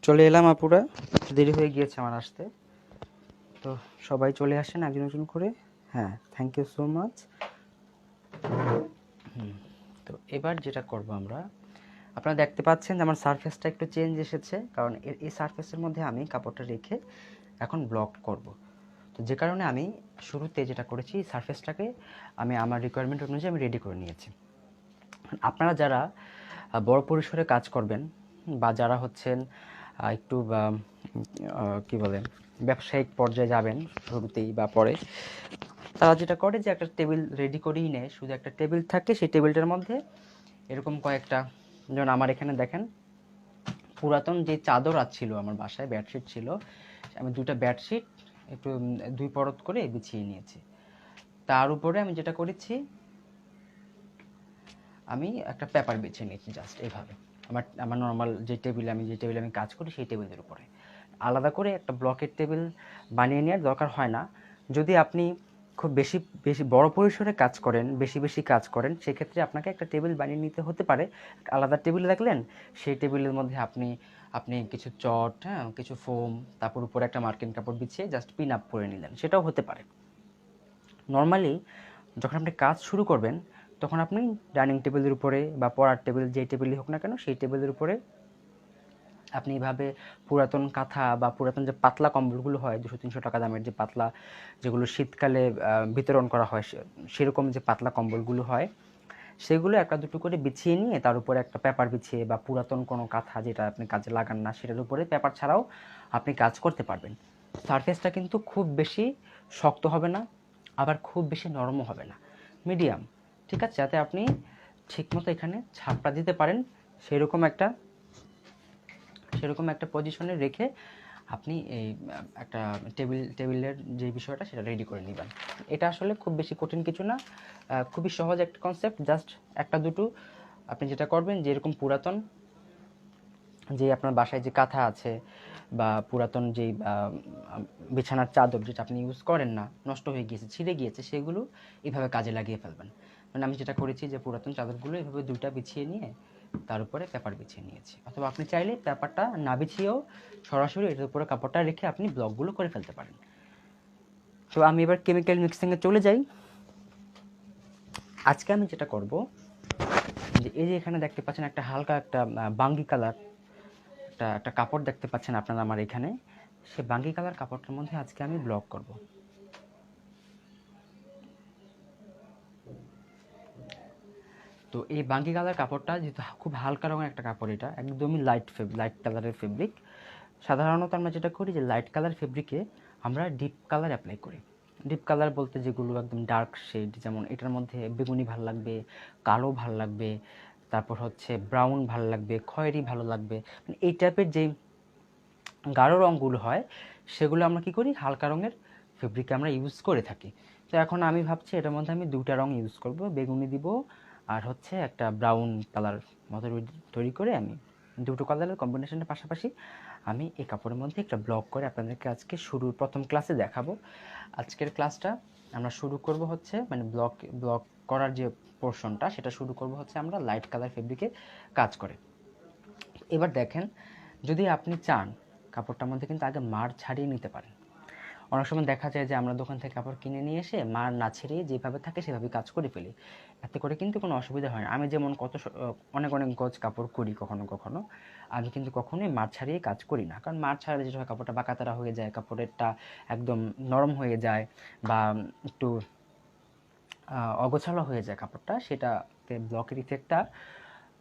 চলে এলাম আপুরা, দেরি হয়ে গিয়েছে আমার আসতে, তো সবাই চলে আসেন একজন একজন করে। হ্যাঁ, থ্যাংক ইউ সো মাচ। তো এবার যেটা করব আমরা, আপনারা দেখতে পাচ্ছেন যে আমার সারফেসটা একটু চেঞ্জ এসেছে, কারণ এই সারফেসের মধ্যে আমি কাপড়টা রেখে এখন ব্লক করব। তো যে কারণে আমি শুরুতে যেটা করেছি, সারফেসটাকে আমি আমার রিকোয়ারমেন্ট অনুযায়ী আমি রেডি করে নিয়েছি। আপনারা যারা বড় পরিসরে কাজ করবেন বা যারা হচ্ছেন একটু কি বলে ব্যবসায়িক পর্যায়ে যাবেন শুরুতেই বা পরে, তারা যেটা করে যে একটা টেবিল রেডি করেই নেয়, শুধু একটা টেবিল থাকে, সেই টেবিলটার মধ্যে এরকম কয়েকটা, যেমন আমার এখানে দেখেন পুরাতন যে চাদর ছিল আমার বাসায়, বেডশিট ছিল, আমি দুটো বেডশিট একটু 2 পরত করে বিছিয়ে নিয়েছি। তার উপরে আমি যেটা করেছি, আমি একটা পেপার বিছিয়ে নিয়েছি জাস্ট এইভাবে, আমার নর্মাল যে টেবিলে আমি কাজ করি সেই টেবিলের উপরে। আলাদা করে একটা ব্লকের টেবিল বানিয়ে নেওয়ার দরকার হয় না। যদি আপনি খুব বেশি বেশি বড় পরিসরে কাজ করেন, বেশি কাজ করেন, সেক্ষেত্রে আপনাকে একটা টেবিল বানিয়ে নিতে হতে পারে। আলাদা টেবিল রাখলেন, সেই টেবিলের মধ্যে আপনি আপনি কিছু চট, হ্যাঁ, কিছু ফোম, তারপর উপরে একটা মার্কিন কাপড় বিছিয়ে জাস্ট পিন আপ করে নিলেন, সেটাও হতে পারে। নর্মালি যখন আপনি কাজ শুরু করবেন, তখন আপনি ডাইনিং টেবিলের উপরে বা পড়ার টেবিল, যেই টেবিলই হোক না কেন, সেই টেবিলের উপরে আপনি এভাবে পুরাতন কাঁথা বা পুরাতন যে পাতলা কম্বলগুলো হয় 200-300 টাকা দামের, যে পাতলা, যেগুলো শীতকালে বিতরণ করা হয়, সেরকম যে পাতলা কম্বলগুলো হয়, সেগুলো একটা দুটো করে বিছিয়ে নিয়ে তার উপরে একটা পেপার বিছিয়ে, বা পুরাতন কোনো কাঁথা যেটা আপনি কাজে লাগান না, সেটার উপরে পেপার ছাড়াও আপনি কাজ করতে পারবেন। সারফেসটা কিন্তু খুব বেশি শক্ত হবে না, আবার খুব বেশি নরমও হবে না, মিডিয়াম, ঠিক আছে, যাতে আপনি ঠিকমতো এখানে ছাপটা দিতে পারেন, সেরকম একটা পজিশনে রেখে আপনি এই একটা টেবিলের যে বিষয়টা সেটা রেডি করে নেবেন। এটা আসলে খুব বেশি কঠিন কিছু না, খুবই সহজ একটা কনসেপ্ট। জাস্ট একটা দুটো আপনি যেটা করবেন, যে এরকম পুরাতন যে আপনার বাসায় যে কাঁথা আছে বা পুরাতন যে বিছানার চাদর যেটা আপনি ইউজ করেন না, নষ্ট হয়ে গিয়েছে, ছিঁড়ে গিয়েছে, সেগুলো এইভাবে কাজে লাগিয়ে ফেলবেন। মানে আমি যেটা করেছি, যে পুরাতন চাদরগুলো এভাবে দুইটা বিছিয়ে নিয়ে তার উপরে পেপার বিছিয়ে নিয়েছি, অথবা আপনি চাইলে পেপারটা না বিছিয়েও সরাসরি এটার উপরে কাপড়টা রেখে আপনি ব্লকগুলো করে ফেলতে পারেন। তো আমি এবার কেমিক্যাল মিক্সিংয়ে চলে যাই। আজকে আমি যেটা করব, যে এই যে এখানে দেখতে পাচ্ছেন একটা হালকা একটা বাঙ্গি কালার একটা কাপড় দেখতে পাচ্ছেন আপনারা আমার এখানে, সেই বাঙ্গি কালার কাপড়টার মধ্যে আজকে আমি ব্লক করব। তো এই বাঙ্গি কালার কাপড়টা যেহেতু খুব হালকা রঙের একটা কাপড়, এটা একদমই লাইট কালারের ফেব্রিক। সাধারণত আমরা যেটা করি, যে লাইট কালার ফেব্রিকে আমরা ডিপ কালার অ্যাপ্লাই করি। ডিপ কালার বলতে যেগুলো একদম ডার্ক শেড, যেমন এটার মধ্যে বেগুনি ভালো লাগবে, কালো ভালো লাগবে, তারপর হচ্ছে ব্রাউন ভালো লাগবে, খয়েরি ভালো লাগবে, মানে এই টাইপের যে গাঢ় রঙগুলো হয়, সেগুলো আমরা কী করি, হালকা রঙের ফেব্রিকে আমরা ইউজ করে থাকি। তো এখন আমি ভাবছি এটার মধ্যে আমি দুটা রঙ ইউজ করব, বেগুনি দিব আর হচ্ছে একটা ব্রাউন কালার মতো তৈরি করে, আমি দুটো কালারের কম্বিনেশনের পাশাপাশি আমি এই কাপড়ের মধ্যে একটা ব্লক করে আপনাদেরকে আজকে প্রথম ক্লাসে দেখাবো। আজকের ক্লাসটা আমরা শুরু করব হচ্ছে, মানে ব্লক করার যে পোর্শনটা, সেটা শুরু করব হচ্ছে আমরা লাইট কালার ফেব্রিকে কাজ করে। এবার দেখেন, যদি আপনি চান, কাপড়টার মধ্যে কিন্তু আগে মার ছাড়িয়ে নিতে পারেন। অনেক সময় দেখা যায় যে আমরা দোকান থেকে কাপড় কিনে নিয়ে এসে মার না ছেড়িয়ে যেভাবে থাকে সেভাবে কাজ করে ফেলি, এতে করে কিন্তু কোনো অসুবিধা হয় না। আমি যেমন অনেক গজ কাপড় করি, কখনো কখনো আমি কিন্তু কখনোই মার ছাড়িয়ে কাজ করি না, কারণ মার ছাড়ালে যেটা হয়, কাপড়টা বাঁকাতারা হয়ে যায়, কাপড়েরটা একদম নরম হয়ে যায়, বা একটু অগোছালো হয়ে যায় কাপড়টা, সেটাতে ব্লকের ইফেক্টটা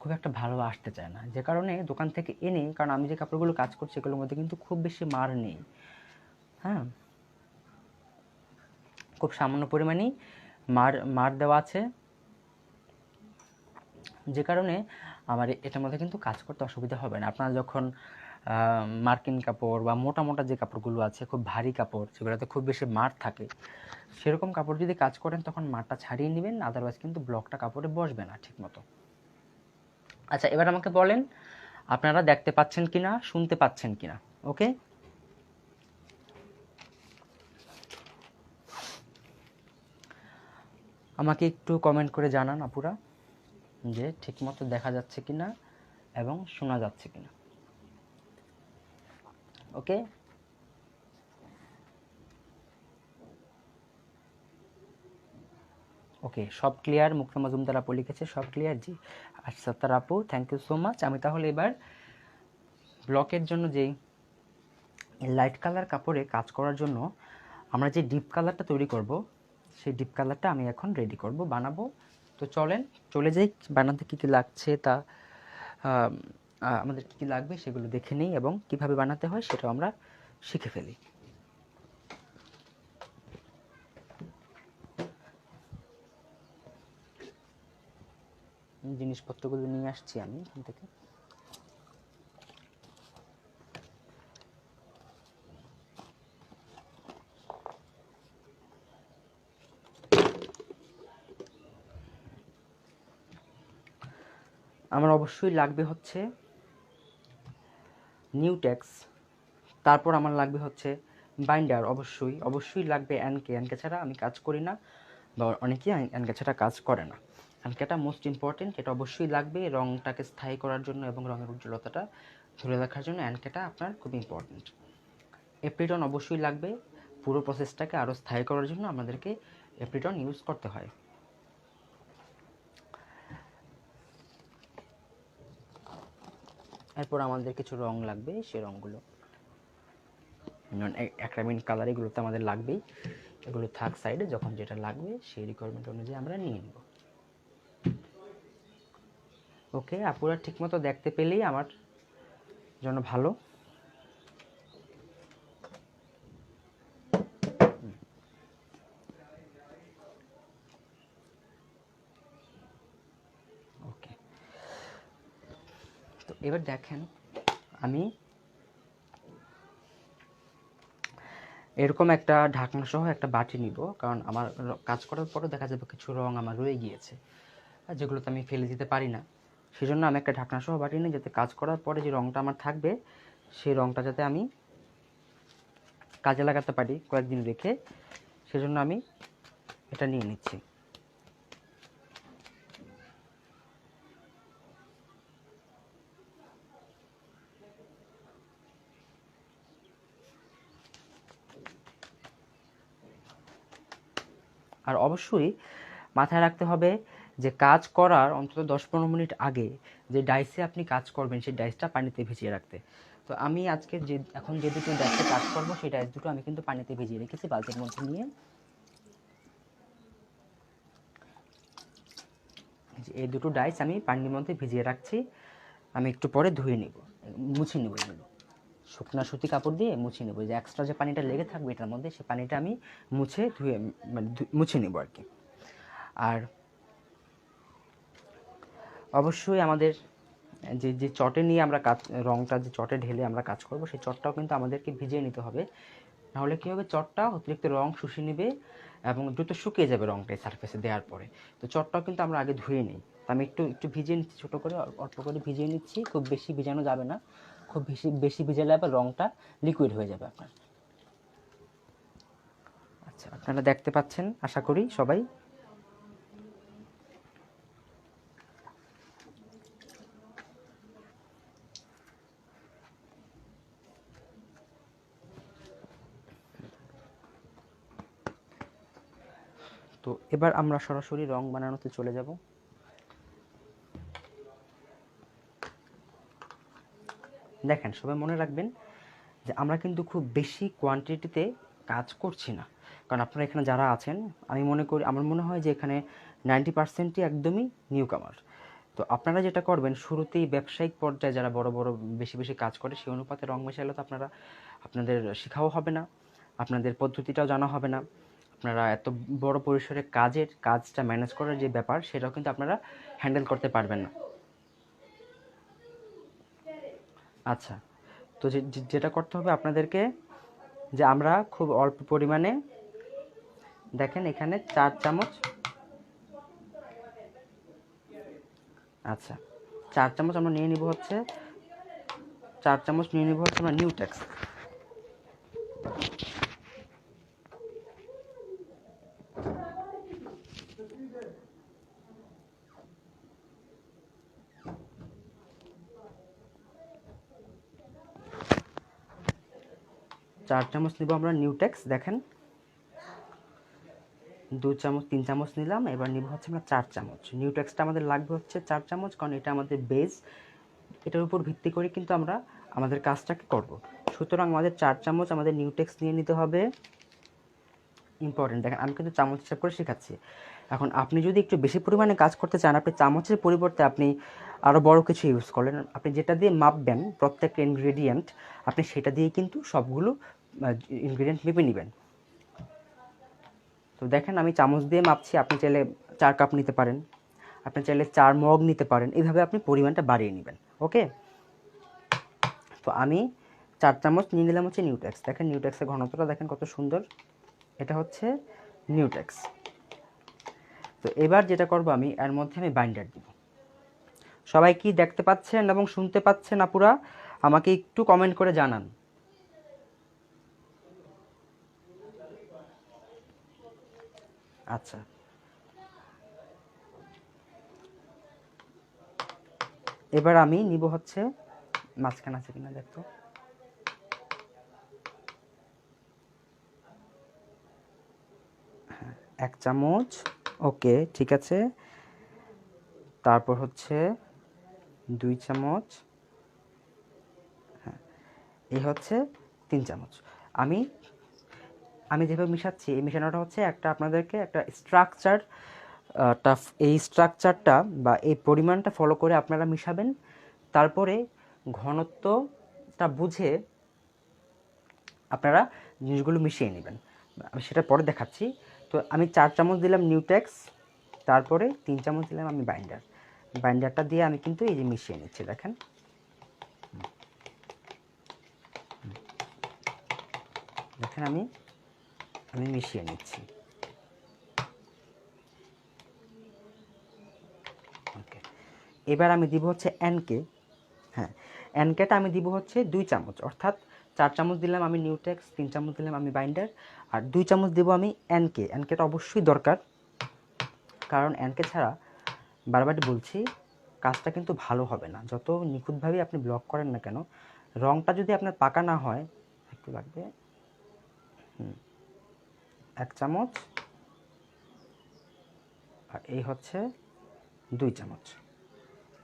খুব একটা ভালো আসতে চায় না, যে কারণে দোকান থেকে এনে, কারণ আমি যে কাপড়গুলো কাজ করছি এগুলোর মধ্যে কিন্তু খুব বেশি মার নেই, হ্যাঁ, খুব সামান্য পরিমাণেই মার মার দেওয়া আছে, যে কারণে আমার এটার মধ্যে কিন্তু কাজ করতে অসুবিধা হবে না। আপনারা যখন মার্কিন কাপড় বা মোটা মোটা যে কাপড়গুলো আছে, খুব ভারী কাপড়, সেগুলোতে খুব বেশি মার থাকে, সেরকম কাপড় যদি কাজ করেন তখন মারটা ছাড়িয়ে নেবেন, আদারওয়াইজ কিন্তু ব্লকটা কাপড়ে বসবে না ঠিক মতো। আচ্ছা, এবার আমাকে বলেন আপনারা দেখতে পাচ্ছেন কিনা, শুনতে পাচ্ছেন কিনা? ওকে, আমাকে একটু কমেন্ট করে জানান আপুরা যে ঠিকমতো দেখা যাচ্ছে কিনা এবং শোনা যাচ্ছে কিনা। ওকে, ওকে, সব ক্লিয়ার। মুক্তা মজুমদার আপু লিখেছে সব ক্লিয়ার, জি। আচ্ছা তার আপু, থ্যাংক ইউ সো মাচ। আমি তাহলে এবার ব্লকের জন্য যেই লাইট কালার কাপড়ে কাজ করার জন্য আমরা যে ডিপ কালারটা তৈরি করব, সেই ডিপ কালারটা আমি এখন রেডি করব, বানাবো। তো চলেন চলে যাই, বানাতে কী কী লাগছে তা আমাদের কী লাগবে সেগুলো দেখে নিই এবং কিভাবে বানাতে হয় সেটাও আমরা শিখে ফেলি। জিনিসপত্রগুলো নিয়ে আসছি আমি এখান থেকে। আমার অবশ্যই লাগবে হচ্ছে নিউটেক্স, তারপর আমার লাগবে হচ্ছে বাইন্ডার, অবশ্যই অবশ্যই লাগবে এনকে। এনকে ছাড়া আমি কাজ করি না, বা অনেকেই এনকে ছাড়া কাজ করে না। এনকেটা মোস্ট ইম্পর্টেন্ট, এটা অবশ্যই লাগবে রঙটাকে স্থায়ী করার জন্য এবং রঙের উজ্জ্বলতাটা ধরে রাখার জন্য এনকেটা আপনার খুব ইম্পর্টেন্ট। এপ্রিটন অবশ্যই লাগবে, পুরো প্রসেসটাকে আরও স্থায়ী করার জন্য আমাদেরকে এপ্রিটন ইউজ করতে হয়। এরপর আমাদের কিছু রং লাগবে, সেই রঙগুলো অ্যাক্রাইলিক কালার এগুলো তো আমাদের লাগবেই, এগুলো থাক সাইডে, যখন যেটা লাগবে সেই রিকোয়ারমেন্ট অনুযায়ী আমরা নিয়ে নেব। ওকে, আপুরা ঠিকমতো দেখতে পেলেই আমার জন্য ভালো। ওকে, তো এবার দেখেন আমি এরকম একটা ঢাকনা সহ একটা বাটি নিব, কারণ আমার কাজ করার পরও দেখা যাবে কিছু রং আমার রয়ে গিয়েছে, যেগুলোতে আমি ফেলে দিতে পারি না। সেজন্য আমি একটা ঢাকনা সহ বাটি নিই, যাতে কাজ করার পরে যে রংটা আমার থাকবে সেই রংটা যাতে আমি কাজে লাগাতে পারি কয়েকদিন রেখে, সেজন্য আমি এটা নিয়ে নিচ্ছি। আর অবশ্যই মাথায় রাখতে হবে যে কাজ করার অন্তত 10-15 মিনিট আগে যে ডাইসে আপনি কাজ করবেন সেই ডাইসটা পানিতে ভিজিয়ে রাখতে। তো আমি আজকে এখন যে দুটো ডাইসে কাজ করবো সেই ডাইস দুটো আমি কিন্তু পানিতে ভিজিয়ে রেখেছি বালতির মধ্যে নিয়ে। এই দুটো ডাইস আমি পানির মধ্যে ভিজিয়ে রাখছি, আমি একটু পরে ধুয়ে নিব, মুছে নেব, এগুলো শুকনা সুতি কাপড় দিয়ে মুছে নেব, যে এক্সট্রা যে পানিটা লেগে থাকবে এটার মধ্যে সেই পানিটা আমি মুছে ধুয়ে মানে মুছে নেব আর কি। আর অবশ্যই আমাদের যে যে চটে নিয়ে আমরা কাজ, রঙটা যে চটে ঢেলে আমরা কাজ করব সেই চটটাও কিন্তু আমাদেরকে ভিজিয়ে নিতে হবে, নাহলে কী হবে, চটটা অতিরিক্ত রং শুষে নেবে এবং দ্রুত শুকিয়ে যাবে রঙটা সারফেসে দেওয়ার পরে। তো চটটাও কিন্তু আমরা আগে ধুয়ে নিই, তো আমি একটু একটু ভিজিয়ে নিচ্ছি, ছোটো করে অল্প করে ভিজিয়ে নিচ্ছি, খুব বেশি ভিজানো যাবে না, খুব বেশি বেশি ভিজালে আবার রঙটা লিকুইড হয়ে যাবে আপনার। আচ্ছা, আপনারা দেখতে পাচ্ছেন আশা করি সবাই। তো এবার আমরা সরাসরি রং বানানোতে চলে যাব। দেখেন সবাই মনে রাখবেন যে আমরা কিন্তু খুব বেশি কোয়ান্টিটিতে কাজ করছি না, কারণ আপনারা এখানে যারা আছেন আমি মনে করি, আমার মনে হয় যে এখানে 90%ই একদমই নিউ কামার। তো তো আপনারা যেটা করবেন, শুরুতেই ব্যবসায়িক পর্যায়ে যারা বড় বড় বেশি বেশি কাজ করে সেই অনুপাতে রং মেশাইলে তো আপনাদের শেখাও হবে না, আপনাদের পদ্ধতিটাও জানা হবে না, আপনারা এত বড় পরিসরে কাজটা ম্যানেজ করার যে ব্যাপার সেটাও কিন্তু আপনারা হ্যান্ডেল করতে পারবেন না। আচ্ছা, তো যেটা করতে হবে আপনাদেরকে, যে আমরা খুব অল্প পরিমাণে, দেখেন এখানে 4 চামচ, আচ্ছা 4 চামচ আমরা নিয়ে নিব হচ্ছে 4 চামচ নিয়ে নিব হচ্ছে আমরা নিউটেক্স। চার চামচ নিব আমরা নিউটেক্স, দেখেন 2 চামচ 3 চামচ নিলাম, এবার নিব হচ্ছে আমরা 4 চামচ। নিউটেক্সটা আমাদের লাগবে হচ্ছে 4 চামচ, কারণ এটা আমাদের বেস, এটার উপর ভিত্তি করে কিন্তু আমরা আমাদের কাজটাকে করব। সুতরাং আমাদের 4 চামচ আমাদের নিউটেক্স নিয়ে নিতে হবে। ইম্পর্টেন্ট, দেখেন আমি কিন্তু চামচ হিসাব করে শেখাচ্ছি। এখন আপনি যদি একটু বেশি পরিমাণে কাজ করতে চান, আপনি চামচের পরিবর্তে আপনি আরও বড় কিছু ইউজ করলেন। আপনি যেটা দিয়ে মাপবেন প্রত্যেকটা ইনগ্রেডিয়েন্ট, আপনি সেটা দিয়ে কিন্তু সবগুলো ইনগ্রেডিয়েন্ট মেপে নেবেন। তো দেখেন আমি চামচ দিয়ে মাপছি, আপনি চাইলে 4 কাপ নিতে পারেন, আপনি চাইলে 4 মগ নিতে পারেন, এইভাবে আপনি পরিমাণটা বাড়িয়ে নেবেন। ওকে, তো আমি 4 চামচ নিয়ে নিলাম হচ্ছে নিউটেক্স। দেখেন নিউটেক্সের ঘনত্বটা দেখেন কত সুন্দর, এটা হচ্ছে নিউটেক্স। তো এবার যেটা করব আমি, এর মধ্যে আমি বাইন্ডার দিব। সবাই কি দেখতে পাচ্ছেন এবং শুনতে পাচ্ছেন আপুরা? আমাকে একটু কমেন্ট করে জানান। আচ্ছা, এবার আমি নিব হচ্ছে, মাঝখানে আছে কিনা দেখতো, 1 চামচ। ওকে, ঠিক আছে। তারপর হচ্ছে 2 চামচ, হ্যাঁ, এই হচ্ছে 3 চামচ। আমি আমি যেভাবে মিশাচ্ছি, এই মেশানোটা হচ্ছে একটা আপনাদেরকে একটা স্ট্রাকচার, এই স্ট্রাকচারটা বা এই পরিমাণটা ফলো করে আপনারা মিশাবেন। তারপরে ঘনত্বটা বুঝে আপনারা জিনিসগুলো মিশিয়ে নেবেন। আমি সেটা পরে দেখাচ্ছি। তো আমি 4 চামচ দিলাম নিউটেক্স, তারপরে 3 চামচ দিলাম আমি বাইন্ডারটা দিয়ে আমি কিন্তু এই যে মিশিয়ে নিচ্ছি, দেখেন দেখেন আমি মিশিয়ে নিচ্ছি। ওকে, এবার আমি দিব হচ্ছে এনকে। হ্যাঁ, এনকেটা আমি দিব হচ্ছে 2 চামচ, অর্থাৎ 4 চামচ দিলাম আমি নিউটেক্স, 3 চামচ দিলাম আমি বাইন্ডার, আর 2 চামচ দেবো আমি এনকে। এনকেটা অবশ্যই দরকার, কারণ এনকে ছাড়া, বারবার বলছি, কাজটা কিন্তু ভালো হবে না। যত নিখুঁতভাবে আপনি ব্লক করেন না কেন, রঙটা যদি আপনার পাকা না হয়, একটু লাগবে। 1 চামচ, আর এই হচ্ছে 2 চামচ।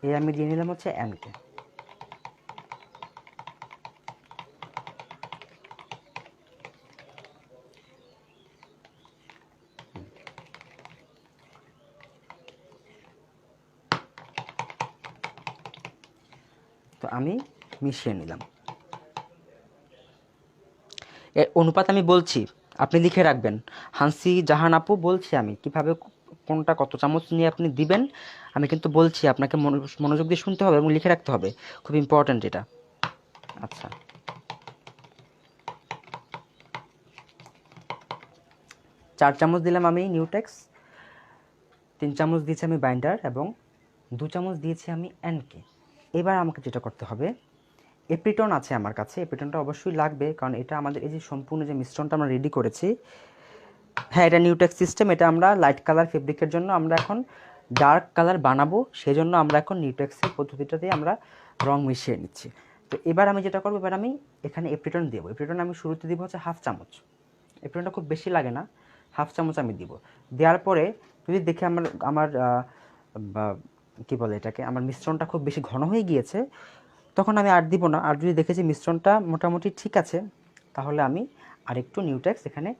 এই আমি দিয়ে নিলাম হচ্ছে এনকে। তো আমি মিশিয়ে নিলাম। এর অনুপাত আমি বলছি, আপনি লিখে রাখবেন। হান্সি জাহান আপু বলছি আমি কিভাবে কোনটা কত চামচ নিয়ে আপনি দিবেন, আমি কিন্তু বলছি, আপনাকে মনোযোগ দিয়ে শুনতে হবে এবং লিখে রাখতে হবে, খুব ইম্পর্ট্যান্ট এটা। আচ্ছা, 4 চামচ দিলাম আমি নিউটেক্স, 3 চামচ দিয়েছি আমি বাইন্ডার এবং 2 চামচ দিয়েছি আমি এনকে। এবার আমাকে যেটা করতে হবে, এপ্রিটন আছে আমার কাছে, এপ্রিটনটা অবশ্যই লাগবে, কারণ এটা আমাদের এই যে সম্পূর্ণ যে মিশ্রণটা আমরা রেডি করেছি, হ্যাঁ এটা নিউটেক্স সিস্টেম, এটা আমরা লাইট কালার ফেব্রিকের জন্য আমরা এখন ডার্ক কালার বানাবো, সেজন্য আমরা এখন নিউটেক্সের পদ্ধতিটা দিয়ে আমরা রং মিশিয়ে নিচ্ছি। তো এবার আমি যেটা করবো, এবার আমি এখানে এপ্রিটন দেবো। এপ্রিটন আমি শুরুতে দিব হচ্ছে 1/2 চামচ। এপ্রিটনটা খুব বেশি লাগে না, 1/2 চামচ আমি দিব। দেওয়ার পরে যদি দেখে আমার আমার কী বলে এটাকে, আমার মিশ্রণটা খুব বেশি ঘন হয়ে গিয়েছে, তখন আমি আর দিব না। আর যদি দেখেছি মিশ্রণটা মোটামুটি ঠিক আছে, তাহলে আমি আরেকটু নিউটেক্স এখানে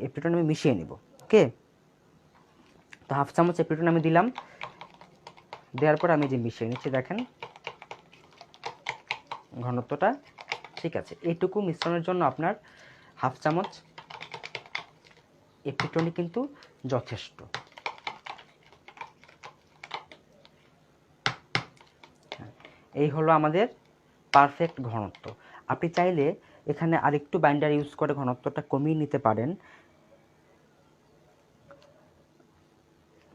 এপ্রিটন আমি মিশিয়ে নিব। ওকে, তো 1/2 চামচ এপ্রিটন আমি দিলাম, দেওয়ার পর আমি যে মিশিয়ে নিচ্ছি, দেখেন ঘনত্বটা ঠিক আছে। এইটুকু মিশ্রণের জন্য আপনার হাফ চামচ এপিটনি কিন্তু যথেষ্ট। এই হলো আমাদের পারফেক্ট ঘনত্ব। আপনি চাইলে এখানে আরেকটু বাইন্ডার ইউজ করে ঘনত্বটা কমিয়ে নিতে পারেন।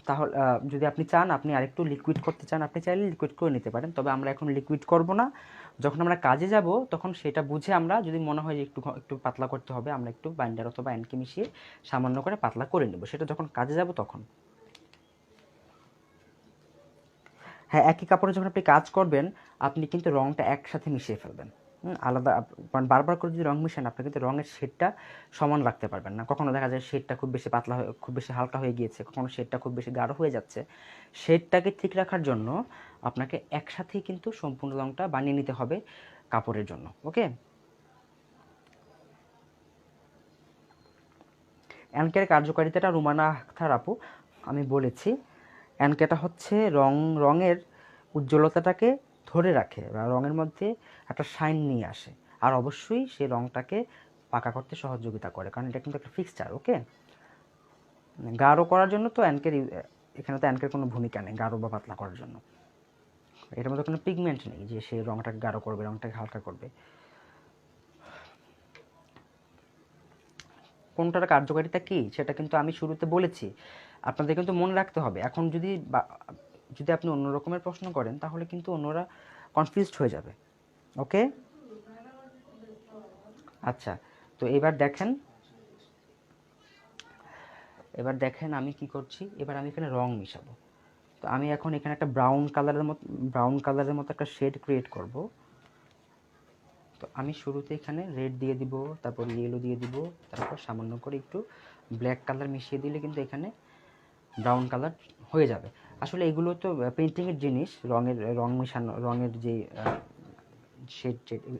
তাহলে যদি আপনি চান, আপনি আরেকটু লিকুইড করতে চান, আপনি চাইলে লিকুইড করে নিতে পারেন। তবে আমরা এখন লিকুইড করব না। যখন আমরা কাজে যাব তখন সেটা বুঝে আমরা, যদি মনে হয় যে একটু পাতলা করতে হবে, আমরা একটু বাইন্ডার অথবা অ্যানকে মিশিয়ে সামান্য করে পাতলা করে নেব, সেটা যখন কাজে যাব তখন। হ্যাঁ, একই কাপড়ে যখন আপনি কাজ করবেন আপনি কিন্তু রঙটা একসাথে মিশিয়ে ফেলবেন। আলাদা বারবার করে যদি রং মিশান আপনি কিন্তু রঙের শেডটা সমান রাখতে পারবেন না। কখনো দেখা যায় শেডটা খুব বেশি পাতলা হয়ে, খুব বেশি হালকা হয়ে গিয়েছে, কখনো শেডটা খুব বেশি গাঢ় হয়ে যাচ্ছে। শেডটাকে ঠিক রাখার জন্য আপনাকে একসাথেই কিন্তু সম্পূর্ণ রঙটা বানিয়ে নিতে হবে কাপড়ের জন্য। ওকে, অ্যানকের কার্যকারিতাটা রুমানা আক্তার আপু আমি বলেছি। অ্যানকেটা হচ্ছে রঙের উজ্জ্বলতাটাকে ধরে রাখে বা রঙের মধ্যে একটা শাইন নিয়ে আসে, আর অবশ্যই সে রঙটাকে পাকা করতে সহযোগিতা করে, কারণ এটা কিন্তু একটা ফিক্সচার। ওকে, গাঢ় করার জন্য তো এখানে তো অ্যানকের কোনো ভূমিকা নেই গাঢ় বা পাতলা করার জন্য। এটার মধ্যে কোনো পিগমেন্ট নেই যে সে রঙটাকে গাঢ় করবে, রঙটাকে হালকা করবে। কোনটার কার্যকারিতা কী সেটা কিন্তু আমি শুরুতে বলেছি, আপনাদের কিন্তু মনে রাখতে হবে। এখন যদি আপনি অন্য রকমের প্রশ্ন করেন তাহলে কিন্তু অন্যরা কনফিউজড হয়ে যাবে। ওকে, আচ্ছা, তো এবার দেখেন আমি কি করছি। এবার আমি এখানে রং মিশাবো। তো আমি এখন এখানে একটা ব্রাউন কালারের মতো একটা শেড ক্রিয়েট করব। তো আমি শুরুতে এখানে রেড দিয়ে দিব, তারপর ইয়েলো দিয়ে দিব, তারপর সামান্য করে একটু ব্ল্যাক কালার মিশিয়ে দিলে কিন্তু এখানে ব্রাউন কালার হয়ে যাবে। আসলে এগুলো তো পেন্টিংয়ের জিনিস, রং মিশানো, রঙের যে শেড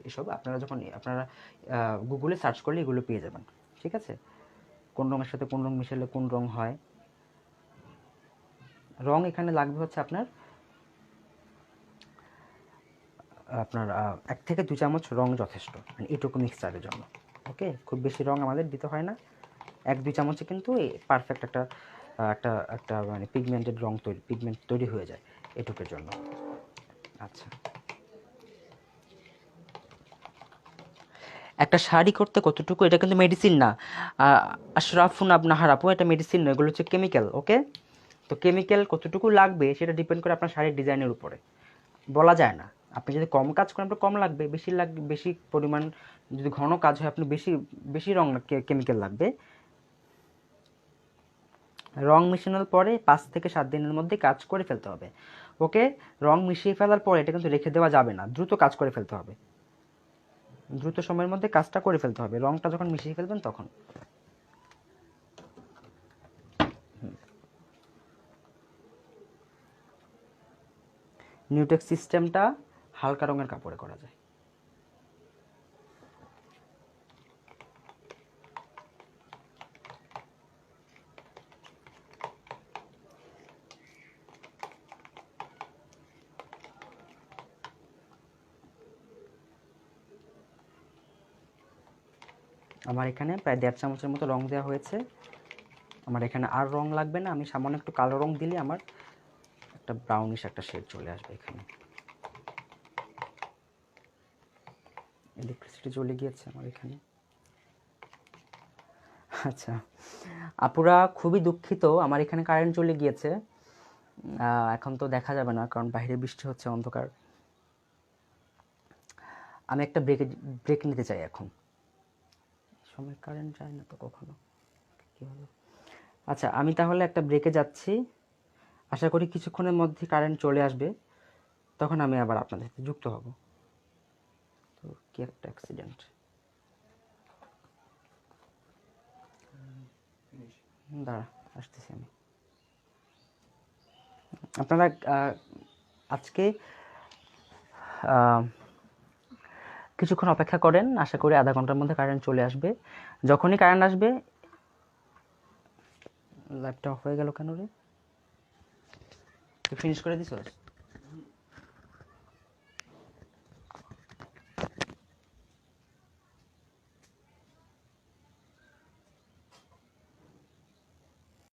এসব আপনারা গুগলে সার্চ করলে এগুলো পেয়ে যাবেন। ঠিক আছে, কোন রঙের সাথে কোন রং মিশালে কোন রং হয়। রং এখানে লাগবে হচ্ছে আপনার 1 থেকে 2 চামচ রং যথেষ্ট, মানে এটুকু মিক্সচারের জন্য। ওকে, খুব বেশি রং আমাদের দিতে হয় না, 1-2 চামচে কিন্তু পারফেক্ট একটা মানে পিগমেন্ট তৈরি হয়ে যায় এটুকুর জন্য। আচ্ছা, একটা শাড়ি করতে কতটুকু, এটা কিন্তু মেডিসিন না আশরাফুন নাহার আপু, এটা মেডিসিন না, এগুলো হচ্ছে কেমিক্যাল। ওকে, তো কেমিক্যাল কতটুকু লাগবে সেটা ডিপেন্ড করে আপনার শাড়ির ডিজাইনের উপরে, বলা যায় না। আপনি যদি কম কাজ করেন আপনার কম লাগবে, বেশি পরিমাণ যদি ঘন কাজ হয় আপনি বেশি রং কেমিক্যাল লাগবে। রং মিশানোর পরে 5 থেকে 7 দিনের মধ্যে কাজ করে ফেলতে হবে। ওকে, রং মিশিয়ে ফেলার পরে এটা কিন্তু রেখে দেওয়া যাবে না, দ্রুত কাজ করে ফেলতে হবে, দ্রুত সময়ের মধ্যে কাজটা করে ফেলতে হবে রংটা যখন মিশিয়ে ফেলবেন তখন। নিউটেক্স সিস্টেমটা হালকা রঙের কাপড়ে করা যায়। আমার এখানে প্রায় 1.5 চামচের মতো রং দেওয়া হয়েছে। আমার এখানে আর রং লাগবে না, আমি সামান্য একটু কালো রং দিলে আমার একটা ব্রাউনিশ একটা শেড চলে আসবে এখানে। ইলেকট্রিসিটি চলে গিয়েছে আমার এখানে। আচ্ছা আপুরা, খুবই দুঃখিত, আমার এখানে কারেন্ট চলে গিয়েছে। এখন তো দেখা যাবে না কারণ বাইরে বৃষ্টি হচ্ছে, অন্ধকার। আমি একটা ব্রেক নিতে চাই এখন, সময় কারেন্ট যায় না তো কখনো, কী হলো। আচ্ছা, আমি তাহলে একটা ব্রেকে যাচ্ছি, আশা করি কিছুক্ষণের মধ্যে কারেন্ট চলে আসবে, তখন আমি আবার আপনাদের সাথে যুক্ত হব। তো কি একটা অ্যাক্সিডেন্ট, দাঁড়া আসতেছি আমি। আপনারা আজকে কিছুক্ষণ অপেক্ষা করেন, আশা করি আধা ঘন্টার মধ্যে কারেন্ট চলে আসবে। যখনই কারেন্ট আসবে, লাইটটা অফ হয়ে গেল কেন রে, ফিনিশ করে দিছ?